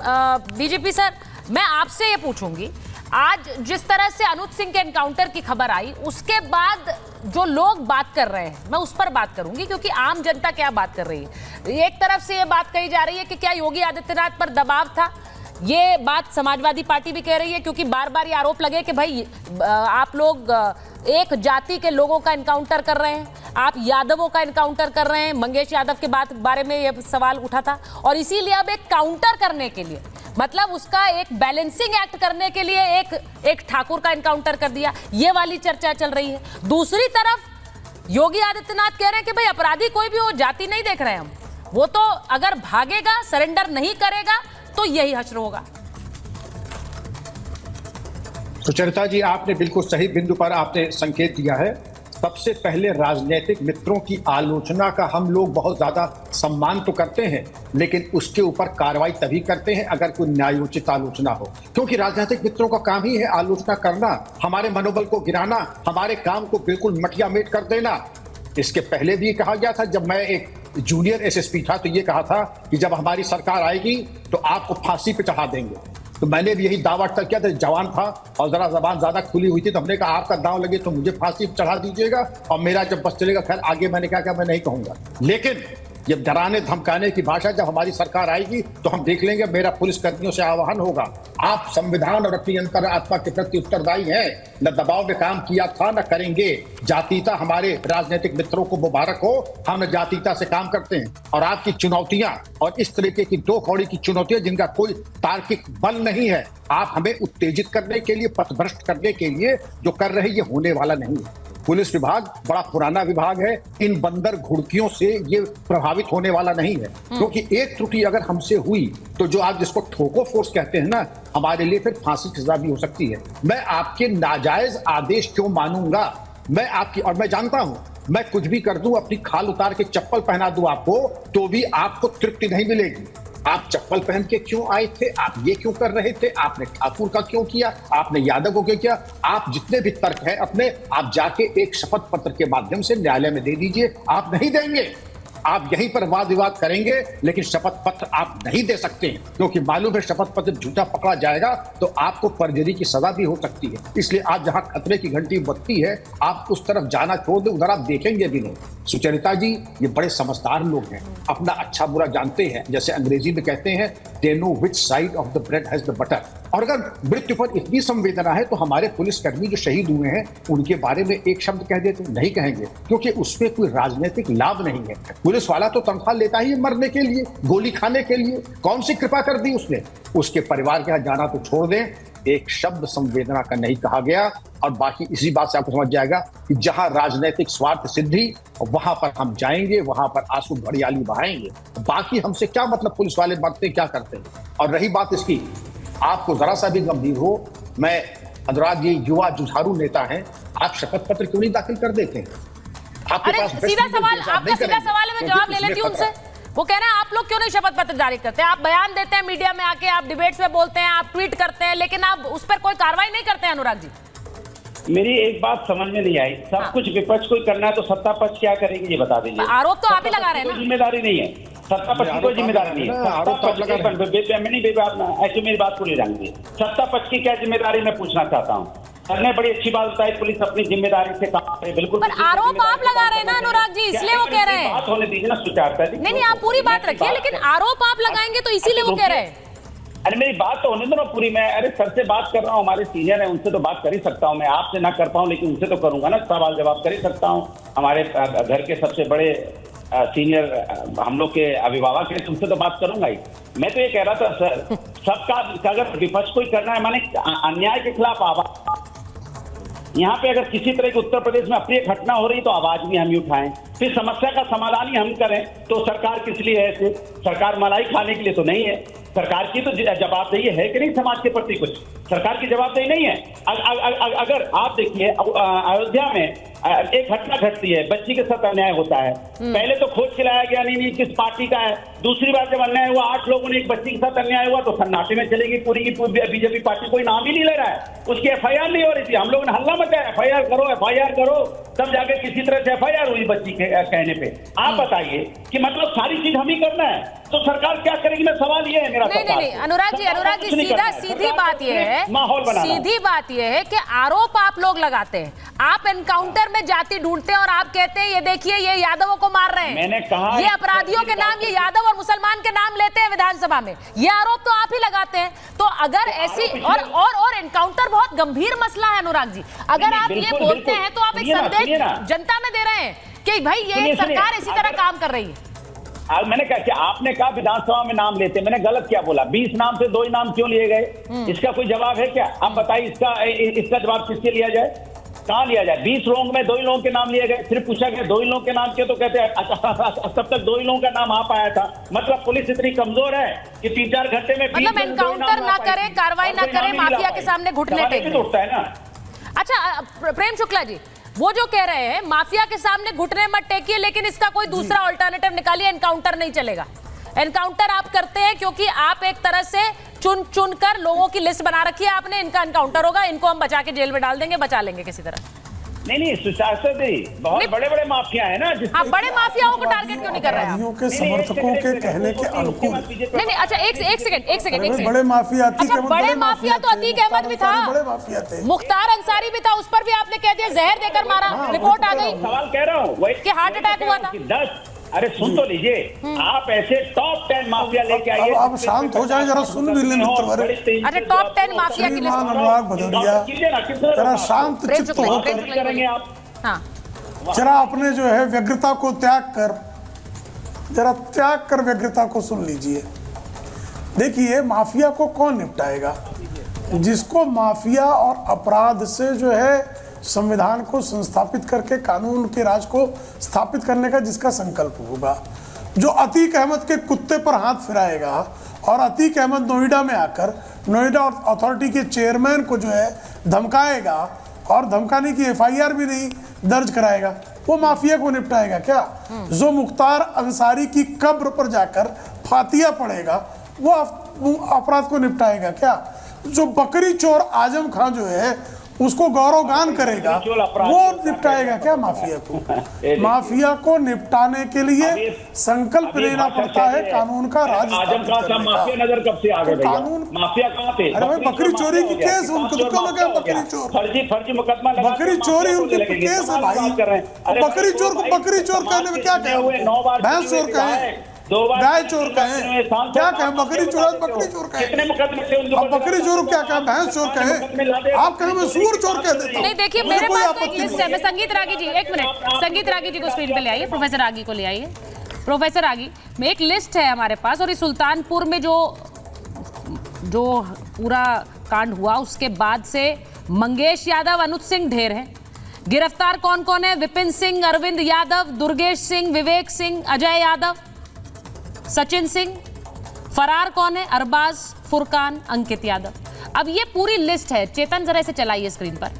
DGP sir, मैं आपसे ये पूछूंगी, आज जिस तरह से अनुज सिंह के एनकाउंटर की खबर आई, उसके बाद जो लोग बात कर रहे हैं, मैं उस पर बात करूंगी, क्योंकि आम जनता क्या बात कर रही है। एक तरफ से ये बात कही जा रही है कि क्या योगी आदित्यनाथ पर दबाव था, ये बात समाजवादी पार्टी भी कह रही है, क्योंकि बार बार ये आरोप लगे कि भाई आप लोग एक जाति के लोगों का एनकाउंटर कर रहे हैं, आप यादवों का एनकाउंटर कर रहे हैं। मंगेश यादव के बारे में ये सवाल उठा था, और इसीलिए अब एक काउंटर करने के लिए, मतलब उसका एक बैलेंसिंग एक्ट करने के लिए एक ठाकुर का एनकाउंटर कर दिया, ये वाली चर्चा चल रही है। दूसरी तरफ योगी आदित्यनाथ कह रहे हैं कि भाई अपराधी कोई भी हो, जाति नहीं देख रहे हैं हम, वो तो अगर भागेगा, सरेंडर नहीं करेगा तो यही हश्र होगा। सुचरिता जी, आपने बिल्कुल सही बिंदु पर आपने संकेत दिया है। सबसे पहले राजनीतिक मित्रों की आलोचना का हम लोग बहुत ज्यादा सम्मान तो करते हैं, लेकिन उसके ऊपर कार्रवाई तभी करते हैं अगर कोई न्यायोचित आलोचना हो, क्योंकि राजनीतिक मित्रों का काम ही है आलोचना करना, हमारे मनोबल को गिराना, हमारे काम को बिल्कुल मटिया मेट कर देना। इसके पहले भी कहा गया था, जब मैं एक जूनियर एसएसपी था तो ये कहा था कि जब हमारी सरकार आएगी तो आपको फांसी पे चढ़ा देंगे। तो मैंने भी यही दावा तक किया था, जवान था और जरा जबान ज्यादा खुली हुई थी, तो हमने कहा आपका दांव लगे तो मुझे फांसी पे चढ़ा दीजिएगा और मेरा जब बस चलेगा। खैर आगे मैंने कहा मैं नहीं कहूंगा, लेकिन ये डराने धमकाने की भाषा जब हमारी सरकार आएगी तो हम देख लेंगे। मेरा पुलिस कर्मियों से आह्वान होगा, आप संविधान और अपनी अंतरात्मा के प्रति उत्तरदायी हैं। न दबाव में काम किया था, न करेंगे। जातीयता हमारे राजनीतिक मित्रों को मुबारक हो, हम जातीयता से काम करते हैं। और आपकी चुनौतियां और इस तरीके की दो कौड़ी की चुनौतियां जिनका कोई तार्किक बल नहीं है, आप हमें उत्तेजित करने के लिए, पथभ्रष्ट करने के लिए जो कर रहे, ये होने वाला नहीं है। पुलिस विभाग बड़ा पुराना विभाग है, इन बंदर घुड़कियों से ये प्रभावित होने वाला नहीं है, क्योंकि एक त्रुटि अगर हमसे हुई तो जो आप जिसको ठोको फोर्स कहते हैं ना, हमारे लिए फिर फांसी की सजा भी हो सकती है। मैं आपके नाजायज आदेश क्यों मानूंगा? मैं आपकी, और मैं जानता हूं, मैं कुछ भी कर दूं, अपनी खाल उतार के चप्पल पहना दूं आपको, तो भी आपको तृप्ति नहीं मिलेगी। आप चप्पल पहन के क्यों आए थे? आप ये क्यों कर रहे थे? आपने ठाकुर का क्यों किया? आपने यादव को क्यों किया? आप जितने भी तर्क हैं अपने, आप जाके एक शपथ पत्र के माध्यम से न्यायालय में दे दीजिए। आप नहीं देंगे, आप यहीं पर वाद विवाद करेंगे, लेकिन शपथ पत्र आप नहीं दे सकते हैं, क्योंकि मालूम है शपथ पत्र झूठा पकड़ा जाएगा तो आपको परजरी की सजा भी हो सकती है। इसलिए आप जहां खतरे की घंटी बजती है, आप उस तरफ जाना छोड़ दें, उधर आप देखेंगे भी नहीं। सुचरिता जी, ये बड़े समझदार लोग हैं, अपना अच्छा बुरा जानते हैं। जैसे अंग्रेजी में कहते हैं, they know which side of the bread has the butter. और अगर मृत्यु पर इतनी संवेदना है तो हमारे पुलिसकर्मी जो शहीद हुए हैं उनके बारे में एक शब्द कह देते, नहीं कहेंगे, क्योंकि उसमें कोई राजनीतिक लाभ नहीं है। पुलिस वाला तो तनख्वाह लेता ही मरने के लिए, गोली खाने के लिए। कौन सी कृपा कर दी उसने? उसके परिवार के यहाँ जाना तो छोड़ दें, एक शब्द संवेदना का नहीं कहा गया। और बाकी इसी बात से आपको समझ जाएगा कि जहां राजनीतिक स्वार्थ सिद्धि, वहां पर हम जाएंगे, वहां पर आंसू घड़ियाली बहाएंगे। बाकी हमसे क्या मतलब पुलिस वाले मरते क्या करते हैं। और रही बात इसकी, आपको जरा सा भी गंभीर हो, मैं अनुराग जी युवा जुझारू नेता हैं, आप शपथ पत्र क्यों नहीं दाखिल कर देते हैं? आपके पास सीधा सवाल, आपका सीधा सवाल है, मैं जवाब ले लेती हूं उनसे। वो कह रहे हैं आप लोग क्यों नहीं शपथ पत्र जारी करते? आप बयान देते हैं मीडिया में आके, आप डिबेट्स में बोलते हैं, आप ट्वीट करते हैं, लेकिन आप उस पर कोई कार्रवाई नहीं करते हैं। अनुराग जी, मेरी एक बात समझ में नहीं आई, सब कुछ विपक्ष को करना है तो सत्ता पक्ष क्या करेगी ये बता दीजिए। आरोप तो आप ही लगा रहे हैं ना। जिम्मेदारी नहीं है, सत्ता पक्ष की कोई जिम्मेदारी नहीं है। ऐसे मेरी बात को नहीं जानेंगे, सत्ता पक्ष की क्या जिम्मेदारी, मैं पूछना चाहता हूँ। सर ने बड़ी अच्छी बात बताई, पुलिस अपनी जिम्मेदारी से काम करे, बिल्कुल। पर आरोप आप लगा रहे हैं ना अनुराग जी, इसलिए वो कह रहे हैं। बात होने दीजिए ना सुचारता जी। नहीं, आप पूरी बात रखिए, लेकिन आरोप आप लगाएंगे तो इसीलिए वो कह रहे हैं। अरे मेरी बात तो होने दो ना पूरी। मैं अरे सर से बात कर रहा हूँ, हमारे सीनियर है, उनसे तो बात कर ही सकता हूँ। मैं आपसे ना कर पाऊँ, लेकिन उनसे तो करूंगा ना, सवाल जवाब कर ही सकता हूँ। हमारे घर के सबसे बड़े सीनियर हम लोग के अभिभावक हैं, तुमसे तो बात करूंगा ही। मैं तो ये कह रहा था सर, सबका अगर विपक्ष को ही करना है, माने अन्याय के खिलाफ आवाज, यहाँ पे अगर किसी तरह की उत्तर प्रदेश में अप्रिय घटना हो रही तो आवाज भी हम ही उठाएं, फिर समस्या का समाधान ही हम करें। तो सरकार किस लिए है? सिर्फ सरकार मलाई खाने के लिए तो नहीं है। सरकार की तो जवाबदेही है कि नहीं समाज के प्रति? कुछ सरकार की जवाबदेही नहीं है। अगर आप देखिए, अयोध्या में एक घटना घटती है, बच्ची के साथ अन्याय होता है, पहले तो खोज के लाया गया नहीं किस पार्टी का है, दूसरी बार जब अन्याय हुआ 8 लोगों ने एक बच्ची के साथ अन्याय हुआ तो सन्नाटे में चलेगी पूरी की पूरी बीजेपी पार्टी, कोई नाम ही नहीं ले रहा है, उसकी एफआईआर नहीं हो रही थी, हम लोगों ने हल्ला मचाया एफआईआर करो, तब जाके किसी तरह से एफआईआर हुई बच्ची के कहने पे। आप बताइए कि मतलब सारी चीज हम ही करना है तो सरकार क्या करेगी? मैं सवाल ये है मेरा। नहीं, अनुराग जी सीधी बात ये है, सीधी बात ये है कि आरोप आप लोग लगाते हैं, आप एनकाउंटर में जाति ढूंढते हैं और आप कहते हैं ये देखिए ये यादवों को मार रहे हैं, मैंने कहा ये अपराधियों के नाम, ये यादव और मुसलमान के नाम लेते हैं विधानसभा में, ये आरोप तो आप ही लगाते हैं। तो अगर ऐसी और एनकाउंटर बहुत गंभीर मसला है अनुराग जी, अगर आप ये बोलते हैं तो आप एक संदेश जनता में दे रहे हैं कि भाई ये सरकार इसी तरह काम कर रही है। मैंने कहा कि आपने कहा विधानसभा में नाम लेते, मैंने गलत क्या बोला? 20 नाम से 2 ही नाम क्यों लिए गए? इसका कोई जवाब है क्या? आप बताइए इसका जवाब किससे लिया जाए, कहाँ लिया जाए? 20 लोगों में 2 ही लोगों के नाम लिए गए, सिर्फ पूछा गया 2 ही लोगों के नाम क्यों, तो कहते हैं तब तक 2 ही लोगों का नाम आ पाया था। मतलब पुलिस इतनी कमजोर है कि 3-4 घंटे में मतलब एनकाउंटर ना करे, कार्रवाई ना करे, माफिया के सामने घुटने टेके उठता है ना। अच्छा प्रेम शुक्ला जी, वो जो कह रहे हैं माफिया के सामने घुटने मत टेकिए, लेकिन इसका कोई दूसरा अल्टरनेटिव निकालिए, एनकाउंटर नहीं चलेगा। एनकाउंटर आप करते हैं क्योंकि आप एक तरह से चुन कर लोगों की लिस्ट बना रखी है आपने, इनका एनकाउंटर होगा, इनको हम बचा के जेल में डाल देंगे, बचा लेंगे किसी तरह। नहीं सुशासन बहुत बड़े माफिया है ना। हाँ, बड़े माफियाओं को टारगेट क्यों नहीं कर रहे हैं? के समर्थकों के कहने के अनुकूल नहीं, अच्छा एक सेकंड, बड़े माफिया, अच्छा बड़े माफिया तो अतीक अहमद भी था, बड़े माफिया थे, मुख्तार अंसारी भी था, उस पर भी आपने कह दिया जहर देकर मारा, रिपोर्ट आ गई, सवाल कह रहा हूँ कि हार्ट अटैक हुआ था। 10 अरे सुन तो लीजिए, आप ऐसे टॉप 10 माफिया लेके आइए। अब शांत हो जाए, जरा सुन भी ले मित्र। अच्छा टॉप 10 माफिया की लिस्ट अनुराग भदौरिया, जरा शांत चित्त होकर करेंगे आप। हाँ, जरा अपने जो है व्यग्रता को त्याग कर व्यग्रता को सुन लीजिए। देखिए माफिया को कौन निपटाएगा? जिसको माफिया और अपराध से जो है संविधान को संस्थापित करके कानून के राज को स्थापित करने का जिसका संकल्प होगा, जो अतीक अहमद के कुत्ते पर हाथ फिराएगा और अतीक अहमद नोएडा में आकर नोएडा अथॉरिटी के चेयरमैन को जो है धमकाएगा और धमकाने की एफआईआर भी नहीं दर्ज कराएगा, वो माफिया को निपटाएगा क्या? जो मुख्तार अंसारी की कब्र पर जाकर फातिया पड़ेगा वो अपराध को निपटाएगा क्या? जो बकरी चोर आजम खान जो है उसको गौरवगान करेगा वो निपटाएगा क्या माफिया को? माफिया को निपटाने के लिए संकल्प लेना पड़ता है कानून का राज स्थापित करने का। नजर कब से आ गए कानून माफिया कहाँ थे? अरे भाई बकरी चोरी की केस उनको लगा, बकरी चोर फर्जी मुकदमा, बकरी चोरी उनके केस है भाई। बकरी चोर को बकरी चोर कहने में क्या कहें? भैंस चोर कहें, गाय चोर कहें, क्या कहें? बकरी चोर कहें, अब बकरी चोर क्या कहें? भैंस चोर कहें, आप कहें मैं सूअर चोर कह देता हूं। नहीं देखिए मेरे पास एक लिस्ट है, मैं संगीत रागी जी, एक मिनट, संगीत रागी जी को स्क्रीन पे ले आइए, प्रोफेसर रागी को ले आइए। प्रोफेसर रागी, में एक लिस्ट है हमारे पास, और इस सुल्तानपुर में जो पूरा कांड हुआ उसके बाद से मंगेश यादव, अनुज सिंह ढेर है। गिरफ्तार कौन कौन है? विपिन सिंह, अरविंद यादव, दुर्गेश सिंह, विवेक सिंह, अजय यादव, सचिन सिंह। फरार कौन है? अरबाज, फुरकान, अंकित यादव। अब ये पूरी लिस्ट है, चेतन जरा इसे चलाइए स्क्रीन पर,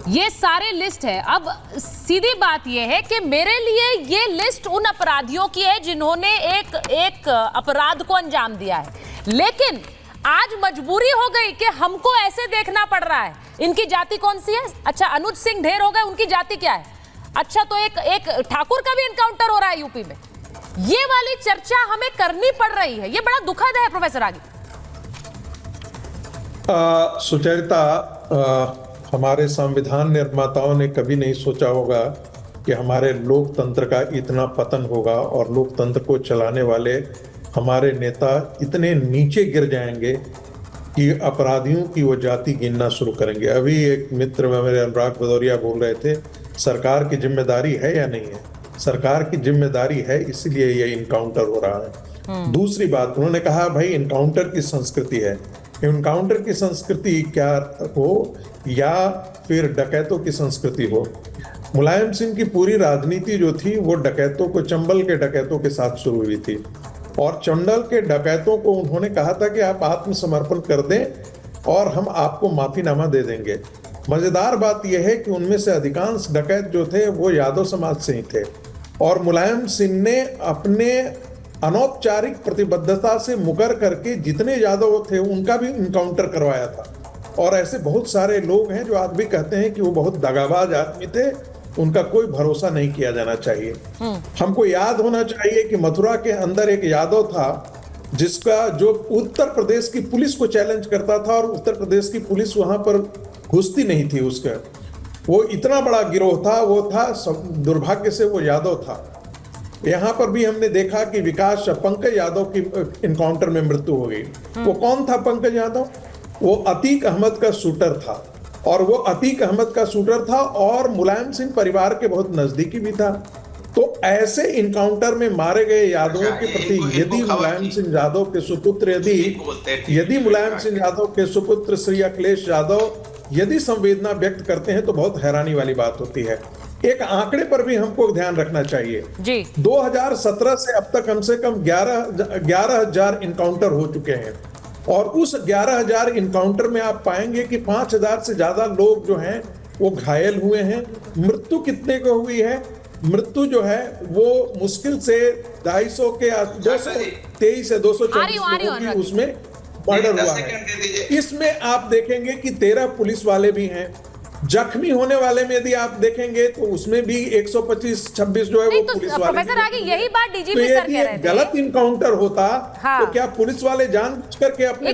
ये सारे लिस्ट है। अब सीधी बात ये है कि मेरे लिए ये लिस्ट उन अपराधियों की है जिन्होंने एक अपराध को अंजाम दिया है, लेकिन आज मजबूरी हो गई कि हमको ऐसे देखना पड़ रहा है। इनकी जाति कौन सी है? अच्छा अनुज सिंह ढेर हो गए, उनकी जाति क्या है? अच्छा तो एक ठाकुर का भी एनकाउंटर हो रहा है यूपी में। ये वाली चर्चा हमें करनी पड़ रही है, ये बड़ा दुखद है प्रोफेसर आगे। सुचरिता, हमारे संविधान निर्माताओं ने कभी नहीं सोचा होगा कि हमारे लोकतंत्र का इतना पतन होगा और लोकतंत्र को चलाने वाले हमारे नेता इतने नीचे गिर जाएंगे कि अपराधियों की वो जाति गिनना शुरू करेंगे। अभी एक मित्र मेरे अनुराग भदौरिया बोल रहे थे सरकार की जिम्मेदारी है या नहीं है? सरकार की जिम्मेदारी है, इसलिए ये इनकाउंटर हो रहा है। दूसरी बात उन्होंने कहा भाई इनकाउंटर की संस्कृति है। इनकाउंटर की संस्कृति क्या हो या फिर डकैतों की संस्कृति हो? मुलायम सिंह की पूरी राजनीति जो थी वो डकैतों को, चंबल के डकैतों के साथ शुरू हुई थी, और चंबल के डकैतों को उन्होंने कहा था कि आप आत्मसमर्पण कर दें और हम आपको माफीनामा दे देंगे। मजेदार बात यह है कि उनमें से अधिकांश डकैत जो थे वो यादव समाज से ही थे और मुलायम सिंह ने अपने अनौपचारिक प्रतिबद्धता से मुकर करके जितने यादव थे उनका भी इनकाउंटर करवाया था। और ऐसे बहुत सारे लोग हैं जो आज भी कहते हैं कि वो बहुत दगाबाज आदमी थे, उनका कोई भरोसा नहीं किया जाना चाहिए। हमको याद होना चाहिए कि मथुरा के अंदर एक यादव था जिसका जो उत्तर प्रदेश की पुलिस को चैलेंज करता था और उत्तर प्रदेश की पुलिस वहां पर घुसती नहीं थी उसका। वो इतना बड़ा गिरोह था, वो था, दुर्भाग्य से वो यादव था। यहाँ पर भी हमने देखा कि विकास पंकज यादव की इनकाउंटर में मृत्यु हो गई। वो कौन था पंकज यादव? वो अतीक अहमद का शूटर था और वो अतीक अहमद का शूटर था और मुलायम सिंह परिवार के बहुत नजदीकी भी था। तो ऐसे इनकाउंटर में मारे गए यादवों के प्रति यदि मुलायम सिंह यादव के सुपुत्र यदि मुलायम सिंह यादव के सुपुत्र श्री अखिलेश यादव यदि संवेदना व्यक्त करते हैं तो बहुत हैरानी वाली बात होती है। एक आंकड़े पर भी हमको ध्यान रखना चाहिए जी। 2017 से अब तक कम से कम 11,000 इनकाउंटर हो चुके हैं और उस 11,000 इनकाउंटर में आप पाएंगे कि 5,000 से ज्यादा लोग जो हैं वो घायल हुए हैं। मृत्यु कितने को हुई है? मृत्यु जो है वो मुश्किल से 250 के 223 से 224 लोगों की उसमें मर्डर हुआ है। इसमें आप देखेंगे कि 13 पुलिस वाले भी हैं। जख्मी होने वाले में यदि आप देखेंगे तो उसमें भी 125-26 जो है वो पुलिस वाले। प्रोफेसर आगे यही बात डीजीपी सर कह रहे थे। गलत इनकाउंटर होता हाँ। तो क्या पुलिस वाले जानबूझ करके अपने